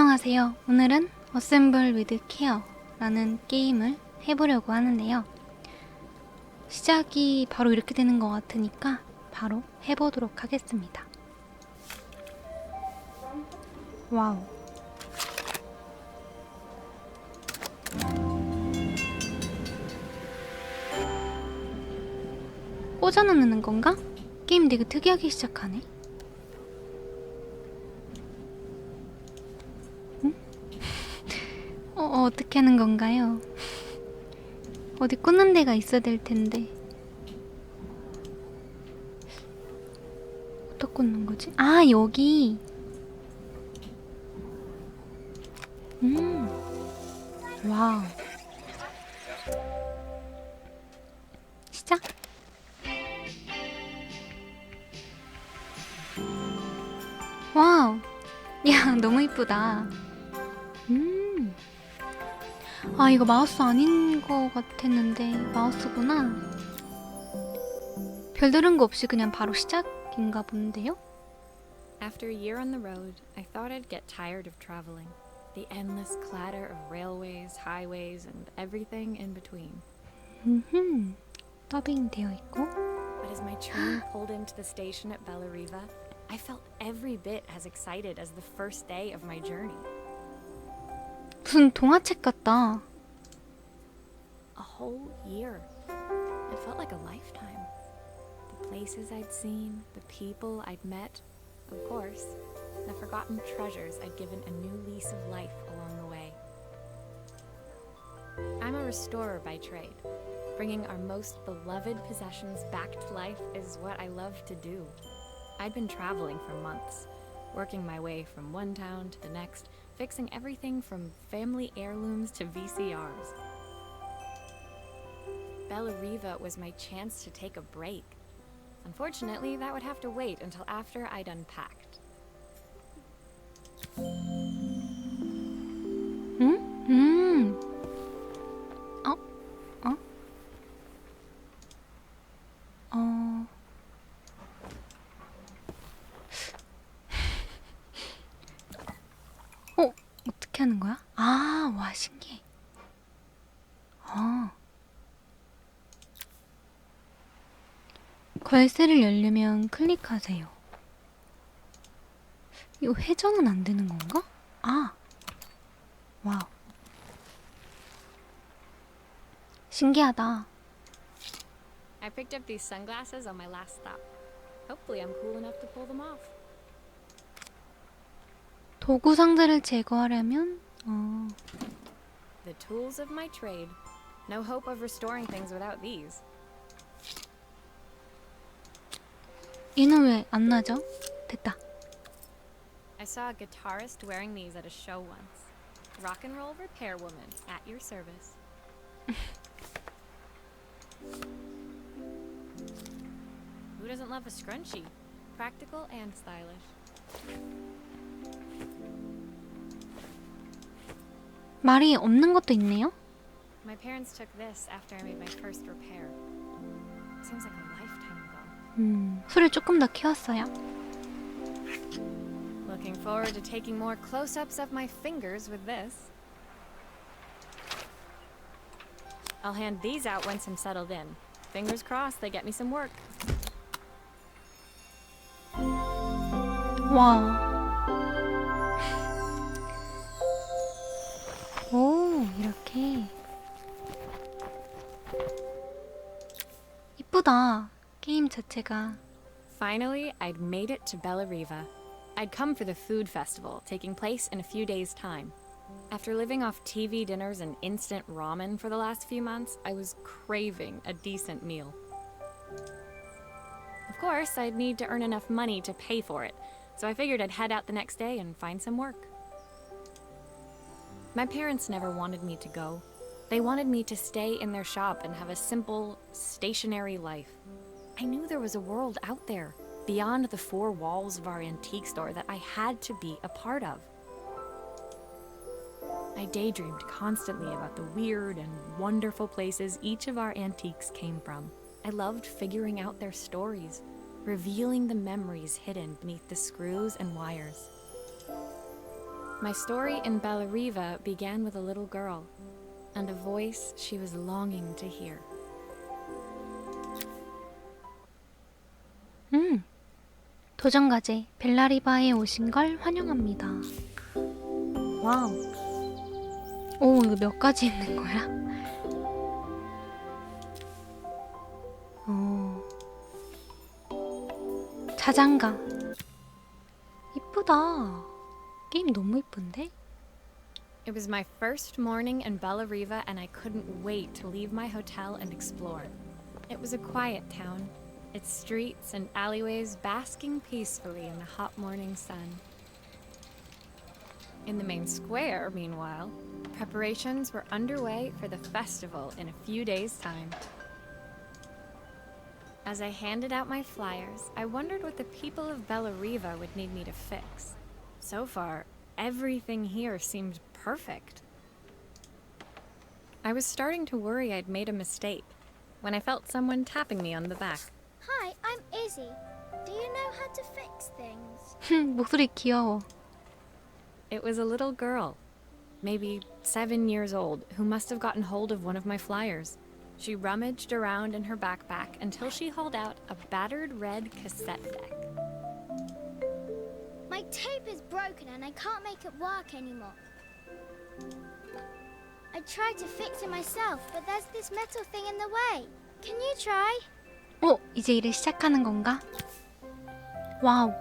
안녕하세요. 오늘은 어셈블위드케어 라는 게임을 해보려고 하는데요. 시작이 바로 이렇게 되는 것 같으니까 바로 해보도록 하겠습니다. 와우. 꽂아 넣는 건가? 게임 되게 특이하게 시작하네. 어떻게 하는 건가요? 어디 꽂는 데가 있어야 될 텐데. 어디다 꽂는 거지? 아, 여기. 와우. 시작. 와우. 야, 너무 이쁘다. 아, 이거 마우스 아닌 거 같았는데 마우스구나. 별다른 거 없이 그냥 바로 시작인가 본데요? After a year on the road, I thought I'd get tired of traveling. The endless clatter of railways, highways, and everything in between. 더빙 되어 있고. But as my train pulled into the station at Bellariva, I felt every bit as excited as the first day of my journey. 무슨 동화책 같다. A whole year. It felt like a lifetime. The places I'd seen, the people I'd met, of course, the forgotten treasures I'd given a new lease of life along the way. I'm a restorer by trade. Bringing our most beloved possessions back to life is what I love to do. I'd been traveling for months, working my way from one town to the next, fixing everything from family heirlooms to VCRs. Bellariva was my chance to take a break. Unfortunately, that would have to wait until after I'd unpacked. 어떻게 하는 거야? 아, 와, 신기해. 걸쇠를 열려면 클릭하세요. 이거 회전은 안 되는 건가? 아, 와우. 신기하다. I picked up these sunglasses on my last stop. Hopefully I'm cool enough to pull them off. 도구 상자를 제거하려면 The tools of my trade. No hope of restoring things without these. 얘는 왜 안 나죠? 됐다. I saw a guitarist wearing these at a show once. Rock and roll repair woman at your service. Who doesn't love a scrunchie? Practical and stylish. 말이 없는 것도 있네요. My parents took this after I made my first repair. Seems like a lifetime ago. 소리를 조금 더 키웠어요. Looking forward to taking more close-ups of my fingers with this. I'll hand these out once I'm settled in. Fingers crossed they get me some work. 와. 오, 이렇게. 이쁘다. 게임 자체가. Finally, I'd made it to Bellariva. I'd come for the food festival, taking place in a few days' time. After living off TV dinners and instant ramen for the last few months, I was craving a decent meal. Of course, I'd need to earn enough money to pay for it, so I figured I'd head out the next day and find some work. My parents never wanted me to go. They wanted me to stay in their shop and have a simple, stationary life. I knew there was a world out there, beyond the four walls of our antique store, that I had to be a part of. I daydreamed constantly about the weird and wonderful places each of our antiques came from. I loved figuring out their stories, revealing the memories hidden beneath the screws and wires. My story in Bellariva began with a little girl and a voice she was longing to hear. 도전과제 벨라리바에 오신 걸 환영합니다. 와우. 오, 이거 몇 가지 있는 거야? 자장가. 이쁘다. 게임 너무 이쁜데? It was my first morning in Bellariva and I couldn't wait to leave my hotel and explore. It was a quiet town, its streets and alleyways basking peacefully in the hot morning sun. In the main square, meanwhile, preparations were underway for the festival in a few days' time. As I handed out my flyers, I wondered what the people of Bellariva would need me to fix. So far, everything here seemed perfect. I was starting to worry I'd made a mistake when I felt someone tapping me on the back. Hi, I'm Izzy. Do you know how to fix things? 목소리 귀여워. It was a little girl, maybe 7 years old, who must have gotten hold of one of my flyers. She rummaged around in her backpack until she hauled out a battered red cassette deck. My tape is broken and I can't make it work anymore. I tried to fix it myself, but there's this metal thing in the way. Can you try? 이제 일을 시작하는 건가? 와우.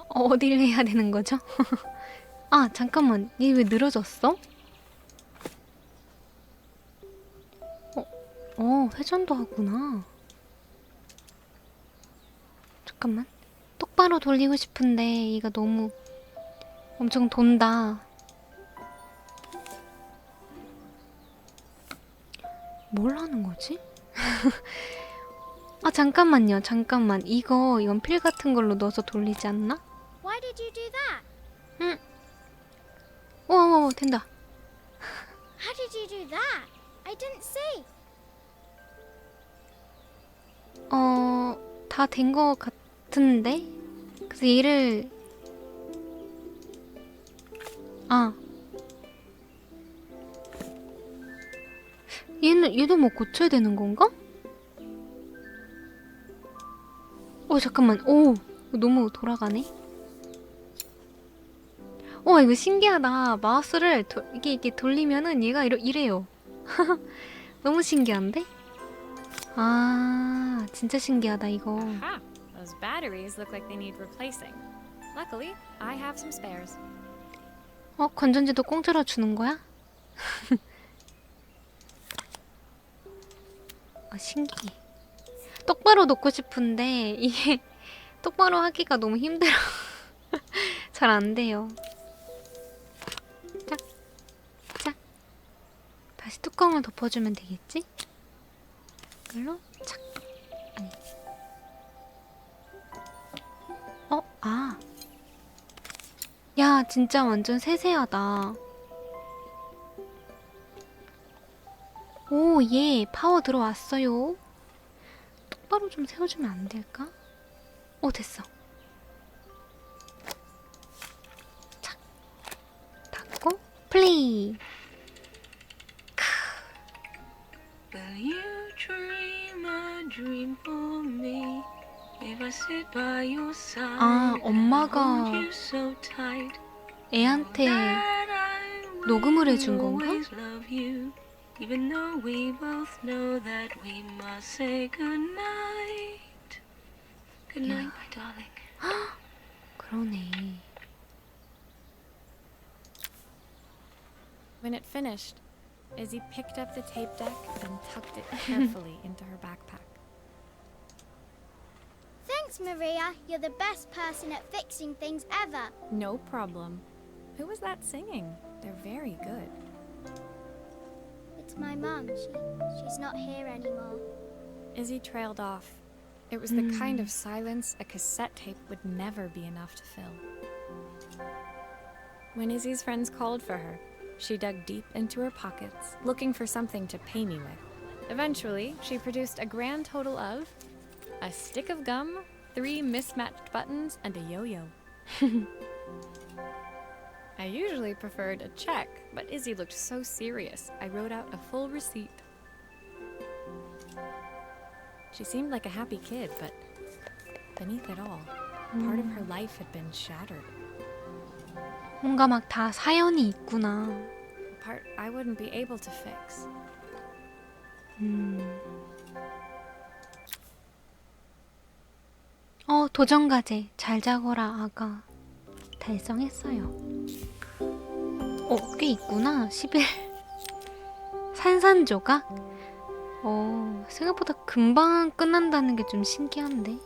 어딜 해야 되는 거죠? 아, 잠깐만. 얘 왜 늘어졌어? 회전도 하구나. 잠깐만. 똑바로 돌리고 싶은데 얘가 너무 엄청 돈다. 뭘 하는 거지? 아, 잠깐만요. 잠깐만. 이거 연필 같은 걸로 넣어서 돌리지 않나? Why did you do that? 오, 된다. How did you do that? I didn't see. 다 된 거 같은데? 그래서 얘를 얘도 뭐 고쳐야 되는 건가? 잠깐만. 너무 돌아가네. 이거 신기하다. 마우스를 이렇게 돌리면은 얘가 이래요. 너무 신기한데? 아, 진짜 신기하다 이거. Aha! Those batteries look like they need replacing. Luckily, I have some spares. 건전지도 공짜로 주는 거야? 신기해. 똑바로 놓고 싶은데 이게 똑바로 하기가 너무 힘들어. 잘 안 돼요. 짝, 짝. 다시 뚜껑을 덮어주면 되겠지? 이걸로 착. 아니. 야, 진짜 완전 세세하다. 오, 예, 파워 들어왔어요. 똑바로 좀 세워주면 안 될까? 됐어. 착. 닫고, 플레이. Will you dream a dream for me? If I sit by your side, 엄마가 hold you so tight, 애한테 that I will 녹음을 해준 건가? always love you, even though we both know that we must say goodnight. Good night, my darling. 그러네. When it finished, Izzy picked up the tape deck and tucked it carefully into her backpack. Thanks, Maria. You're the best person at fixing things ever. No problem. Who was that singing? They're very good. It's my mum. She's not here anymore. Izzy trailed off. It was the kind of silence a cassette tape would never be enough to fill. When Izzy's friends called for her, she dug deep into her pockets, looking for something to pay me with. Eventually, she produced a grand total of a stick of gum, 3 mismatched buttons, and a yo-yo. I usually preferred a check, but Izzy looked so serious, I wrote out a full receipt. She seemed like a happy kid, but beneath it all, part of her life had been shattered. 뭔가 막 다 사연이 있구나. A part I wouldn't be able to fix. 도전과제 잘 자거라 아가 달성했어요. 꽤 있구나. 11 산산조각? 생각보다 금방 끝난다는 게 좀 신기한데.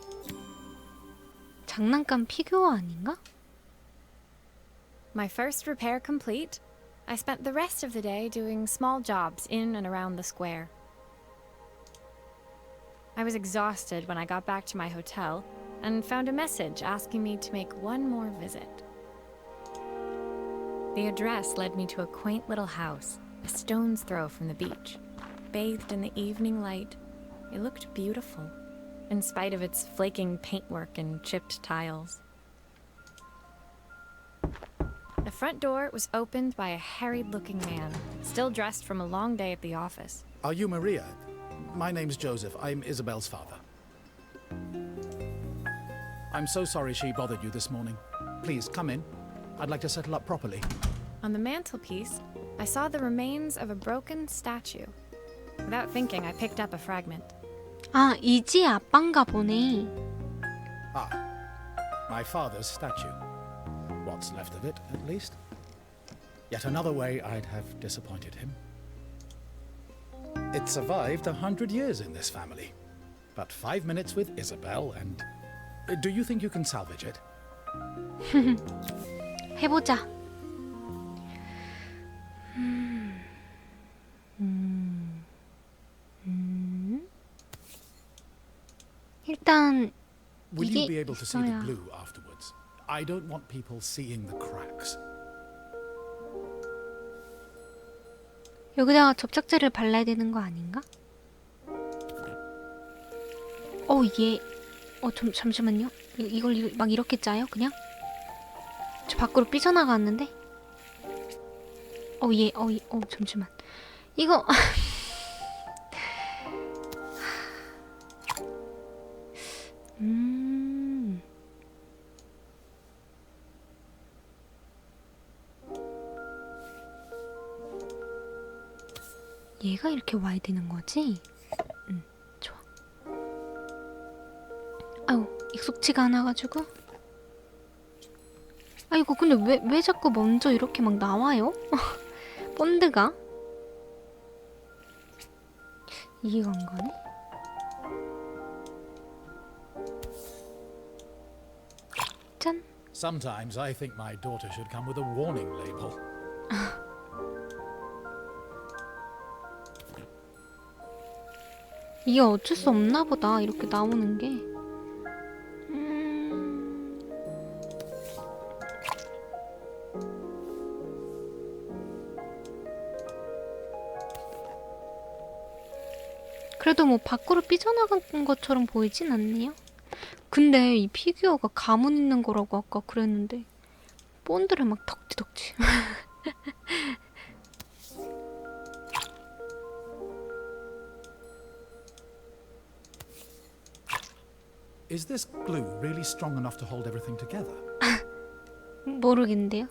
장난감 피규어 아닌가? My first repair complete, I spent the rest of the day doing small jobs in and around the square. I was exhausted when I got back to my hotel and found a message asking me to make one more visit. The address led me to a quaint little house, a stone's throw from the beach. Bathed in the evening light, it looked beautiful, in spite of its flaking paintwork and chipped tiles. The front door was opened by a harried-looking man, still dressed from a long day at the office. Are you Maria? My name's Joseph. I'm Isabel's father. I'm so sorry she bothered you this morning. Please, come in. I'd like to settle up properly. On the mantelpiece, I saw the remains of a broken statue. Without thinking, I picked up a fragment. 이지 아빠인가 보네. My father's statue. What's left of it, at least. Yet another way I'd have disappointed him. It survived 100 years in this family. But 5 minutes with Isabel and... Do you think you can salvage it? 해보자. 일단 Will 이게 you be able to see the 있어야. glue afterwards? I don't want people seeing the cracks. 여기다가 접착제를 발라야 되는 거 아닌가? 이게 잠시만요. 이걸 막 이렇게 짜요? 그냥? 저 밖으로 삐져나갔는데? 잠시만. 이거 얘가 이렇게 와야 되는 거지? 좋아. 아유, 익숙치가 않아가지고. 이거 근데 왜 자꾸 먼저 이렇게 막 나와요? 본드가? 이해가 안 가네? 짠! Sometimes I think my daughter should come with a warning label. 이게 어쩔 수 없나 보다, 이렇게 나오는 게. 그래도 뭐 밖으로 삐져나간 것처럼 보이진 않네요. 근데 이 피규어가 가문 있는 거라고 아까 그랬는데 본드를 막 덕지덕지. Is this glue really strong enough to hold everything together? 모르겠는데요.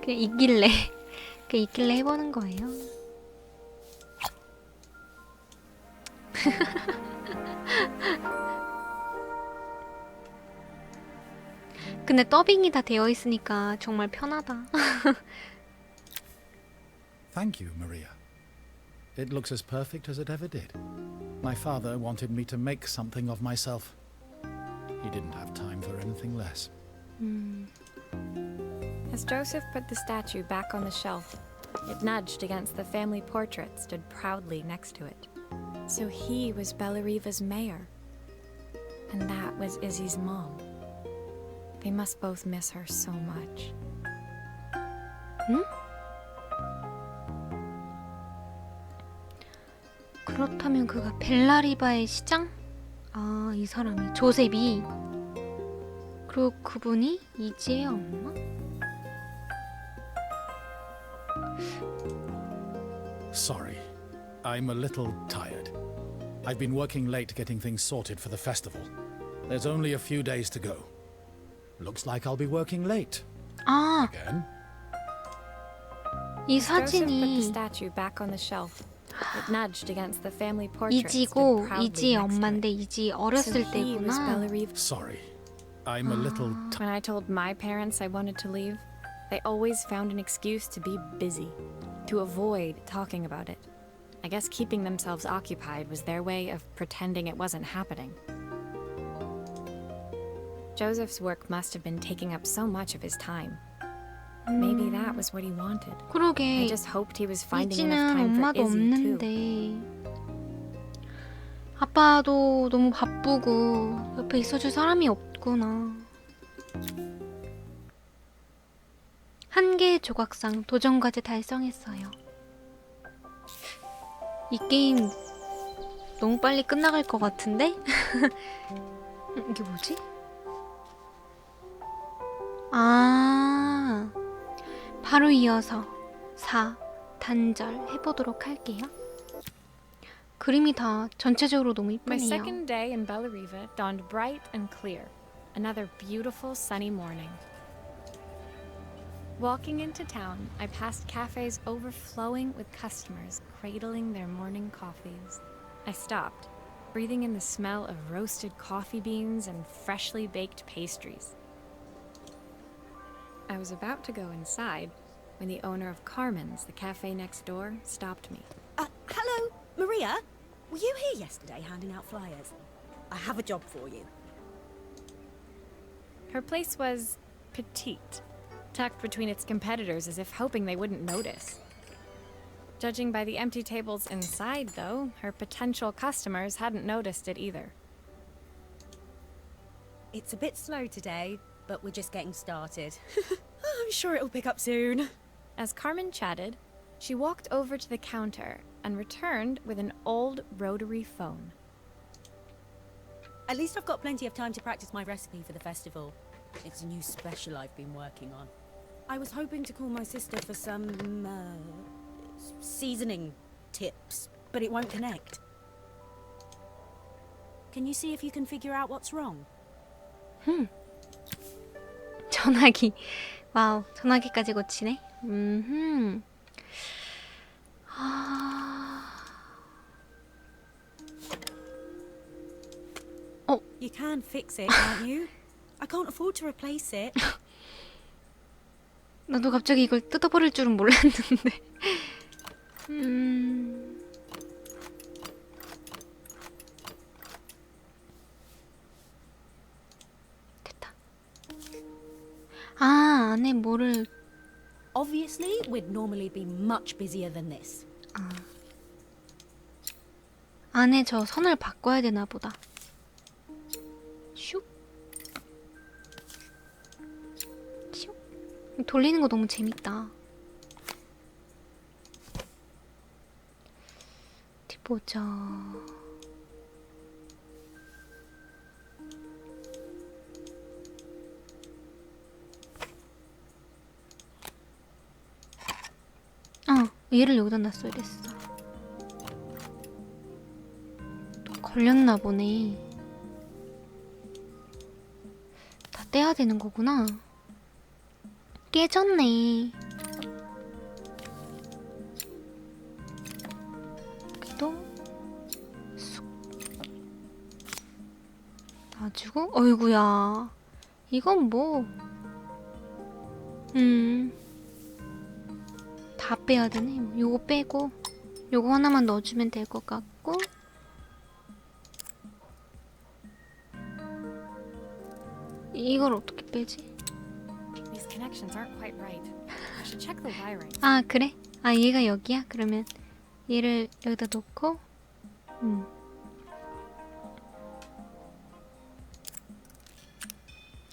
그냥 있길래 해보는 거예요. 근데 더빙이 다 되어 있으니까 정말 편하다. Thank you, Maria. It looks as perfect as it ever did. My father wanted me to make something of myself. He didn't have time for anything less. As Joseph put the statue back on the shelf, it nudged against the family portrait stood proudly next to it. So he was Bellariva's mayor. And that was Izzy's mom. They must both miss her so much. 응? 그렇다면 그가 벨라리바의 시장? 아, 이 사람이 조셉이. 그리고 그분이 이지의 엄마? Sorry. I'm a little tired. I've been working late getting things sorted for the festival. There's only a few days to go. Looks like I'll be working late. 아, Again? 이 Joseph put the 사진이 statue back on the shelf. It nudged against the family portrait. 이지고 이지의 엄마인데 이지 So 어렸을 he was 때구나. Bellarive. Sorry. I'm a little When I told my parents I wanted to leave, they always found an excuse to be busy, to avoid talking about it. I guess keeping themselves occupied was their way of pretending it wasn't happening. Joseph's work must have been taking up so much of his time. Maybe that was what he wanted. I 그러게 just hoped he was finding enough 이지는 time for 엄마도 Izzy too. 없는데 아빠도 너무 바쁘고 옆에 있어줄 사람이 없구나. 한 개의 조각상 도전과제 달성했어요. 이 게임 너무 빨리 끝나갈 것 같은데? 이게 뭐지? 아, 바로 이어서 4 단절 해보도록 할게요. 그림이 다 전체적으로 너무 My 이쁘네요. second day in Bellarive dawned bright and clear. Another beautiful sunny morning. Walking into town, I passed cafes overflowing with customers cradling their morning coffees. I stopped, breathing in the smell of roasted coffee beans and freshly baked pastries. I was about to go inside when the owner of Carmen's, the cafe next door, stopped me. Hello, Maria? Were you here yesterday handing out flyers? I have a job for you. Her place was petite, tucked between its competitors as if hoping they wouldn't notice. Judging by the empty tables inside, though, her potential customers hadn't noticed it either. It's a bit slow today, but we're just getting started. I'm sure it'll pick up soon. As Carmen chatted, she walked over to the counter and returned with an old rotary phone. At least I've got plenty of time to practice my recipe for the festival. It's a new special I've been working on. I was hoping to call my sister for some seasoning tips, but it won't connect. Can you see if you can figure out what's wrong? 전화기. 와우, 전화기까지 고치네. You can fix it, can't you? I can't afford to replace it. 나도 갑자기 이걸 뜯어버릴 줄은 몰랐는데. 됐다. 아, 안에 뭐를 Obviously, we'd normally be much busier than this. 안에 저 선을 바꿔야 되나 보다. 슉. 슉. 돌리는 거 너무 재밌다. 어디 보자. 얘를 여기다 놨어야 됐어. 또 걸렸나 보네. 다 떼야 되는 거구나. 깨졌네. 여기도 쑥 놔주고. 어이구야. 이건 뭐? 다 빼야 되네. 요거 빼고 요거 하나만 넣어주면 될 것 같고. 이걸 어떻게 빼지? These connections aren't quite right. I should check the wiring. 아, 그래? 아, 얘가 여기야? 그러면 얘를 여기다 놓고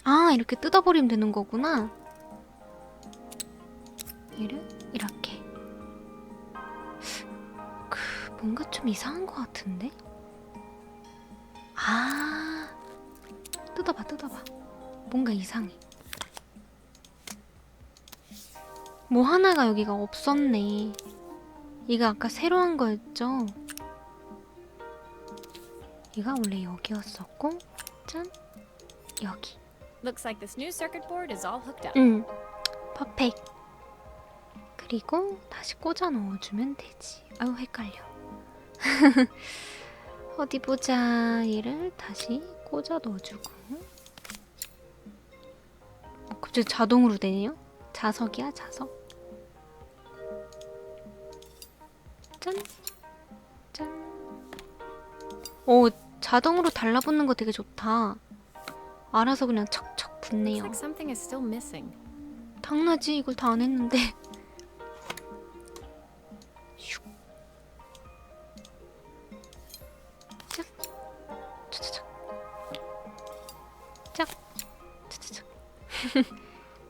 아, 이렇게 뜯어버리면 되는 거구나. 얘를 이렇게. 뭔가 좀 이상한 것 같은데? 아, 뜯어봐. 뭔가 이상해. 뭐 하나가 여기가 없었네. 이거 아까 새로 한 거였죠? 얘가 원래 여기였었고, 짠, 여기. Looks like this new circuit board is all hooked up. 퍼펙트. 그리고 다시 꽂아 넣어주면 되지. 아유, 헷갈려. 어디 보자. 얘를 다시 꽂아 넣어주고. 갑자기 자동으로 되네요. 자석이야, 자석. 짠. 오, 자동으로 달라붙는 거 되게 좋다. 알아서 그냥 척척 Looks 붙네요. like something is still missing. 당연하지, 이걸 다 안 했는데. 슉. 짝. 차차착. 짝. 차차착.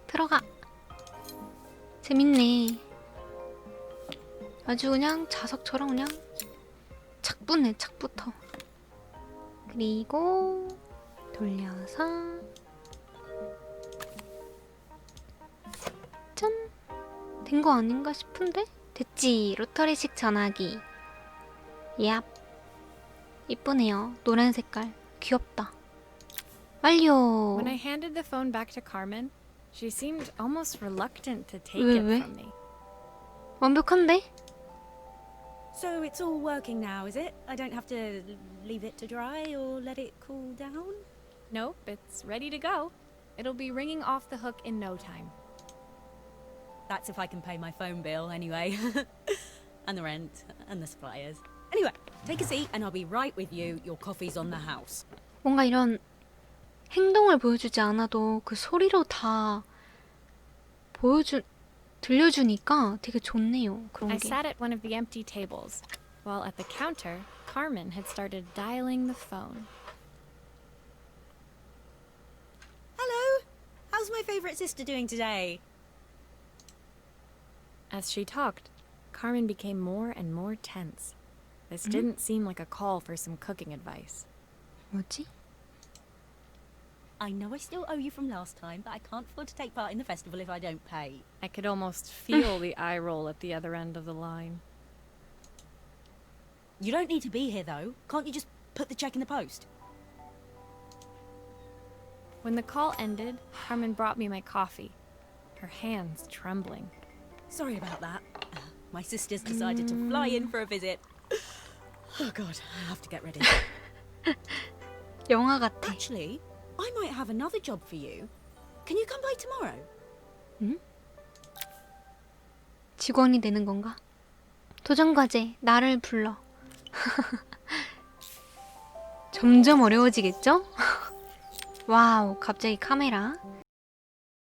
들어가. 재밌네. 아주 그냥 자석처럼 그냥 착 붙네, 착 붙어. 그리고 돌려서 짠! 된 거 아닌가 싶은데? 됐지! 로터리식 전화기. 얍. 이쁘네요. 노란 색깔. 귀엽다. 완료! When I handed the phone back to Carmen, she seemed almost reluctant to take 왜, it 왜? from me. 완벽한데? So it's all working now, is it? I don't have to leave it to dry or let it cool down? Nope, it's ready to go. It'll be ringing off the hook in no time. That's if I can pay my phone bill anyway. And the rent and the suppliers. Anyway, take a seat and I'll be right with you. Your coffee's on the house. 뭔가 이런 행동을 보여주지 않아도 그 소리로 다 들려주니까 되게 좋네요. 그런 I 게. sat at one of the empty tables, while at the counter, Carmen had started dialing the phone. Hello. How's my favourite sister doing today? As she talked, Carmen became more and more tense. This didn't seem like a call for some cooking advice. 뭐지? I know I still owe you from last time, but I can't afford to take part in the festival if I don't pay. I could almost feel the eye roll at the other end of the line. You don't need to be here though. Can't you just put the check in the post? When the call ended, Carmen brought me my coffee, her hands trembling. Sorry about that. My sister's decided to fly in for a visit. Oh god, I have to get ready. 영화 같아. Actually, I might have another job for you. Can you come by tomorrow? 직원이 되는 건가? 도전과제, 나를 불러. 점점 어려워지겠죠? 와우, 갑자기 카메라.